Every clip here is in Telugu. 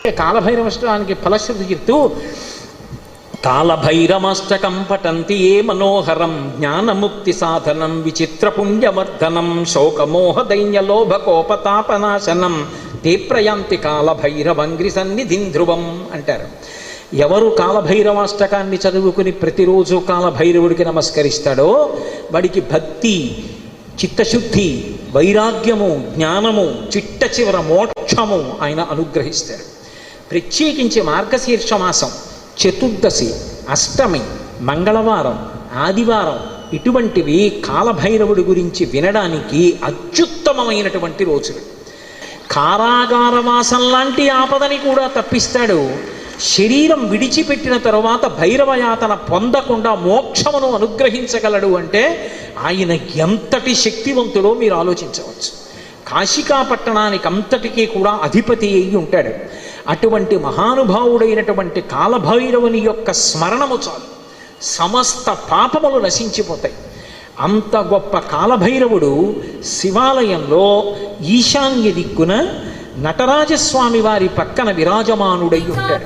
కాలభైరవాష్టకానికి ఫలశ్రుతి చెప్తూ కాలభైరవాష్టకం పఠంతి ఏ మనోహరం జ్ఞానముక్తి సాధనం విచిత్రపుణ్యవర్ధనం శోకమోహ దైన్యలోభకోపతాపనాశనం తే ప్రయాంతి కాలభైరవంగ్రి సన్నిధిం ధ్రువం అంటారు. ఎవరు కాలభైరవాష్టకాన్ని చదువుకుని ప్రతిరోజు కాలభైరవుడికి నమస్కరిస్తాడో వాడికి భక్తి, చిత్తశుద్ధి, వైరాగ్యము, జ్ఞానము, చిట్ట చివర మోక్షము ఆయన అనుగ్రహిస్తాడు. ప్రత్యేకించి మార్గశీర్ష మాసం, చతుర్దశి, అష్టమి, మంగళవారం, ఆదివారం ఇటువంటివి కాలభైరవుడి గురించి వినడానికి అత్యుత్తమమైనటువంటి రోజులు. కారాగారవాసం లాంటి ఆపదని కూడా తప్పిస్తాడు. శరీరం విడిచిపెట్టిన తరువాత భైరవయాతన పొందకుండా మోక్షమును అనుగ్రహించగలడు అంటే ఆయన ఎంతటి శక్తివంతుడో మీరు ఆలోచించవచ్చు. కాశికా పట్టణానికి అంతటికీ కూడా అధిపతి అయి ఉంటాడు. అటువంటి మహానుభావుడైనటువంటి కాలభైరవుని యొక్క స్మరణము చాలు, సమస్త పాపములు నశించిపోతాయి. అంత గొప్ప కాలభైరవుడు శివాలయంలో ఈశాన్య దిక్కున నటరాజస్వామి వారి పక్కన విరాజమానుడై ఉంటాడు.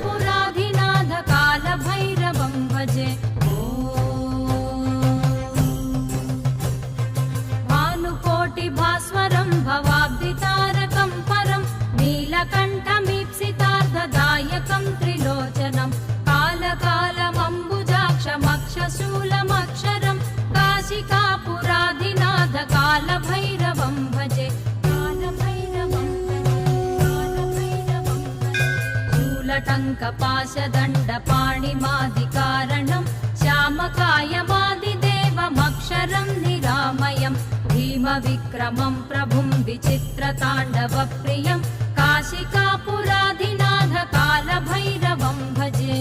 కంఠమీప్సితార్థదాయకం త్రిలోచనం కాలకాలమంబుజాక్షమక్షశూలమక్షరం కాశికాపురాధినాథ కాలభైరవం భజే. శూలటంకపాశదండపాణిమాదికారణం శ్యామకాయమాదిదేవమక్షరం నిరామయం భీమవిక్రమం ప్రభుం విచిత్రతాండవప్రియం కాశికాపురాధినాథ కాలభైరవం భజే.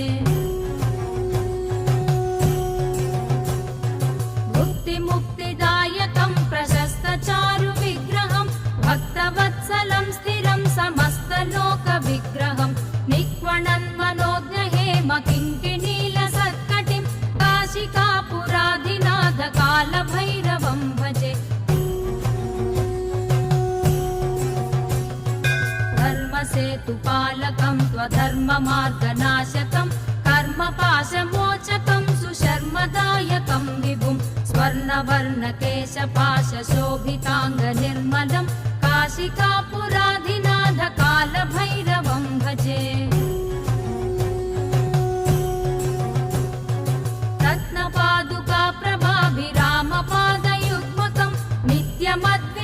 ముక్తిముక్తిదాయకం ప్రశస్తచారు విగ్రహం భక్తవత్సలం స్థిరం సమస్తలోక విగ్రహం నిక్వణన్మనోజ్ఞహేమ కింకిణీల సత్కటిం కాశికాపురాధినాథ కాలభైరవం భజే. ధర్మసేతుపాలకం త్వధర్మమార్గనాశకం కర్మపాశమోచకం సుశర్మదాయకం విభుం స్వర్ణవర్ణకేశపాశోభితాంగనిర్మలం కాశికాపురాధినాథ కాలభైరవం భజే. రత్నపాదుకా ప్రభాభిరామపాదయుగ్మకం నిత్యమద్భుతం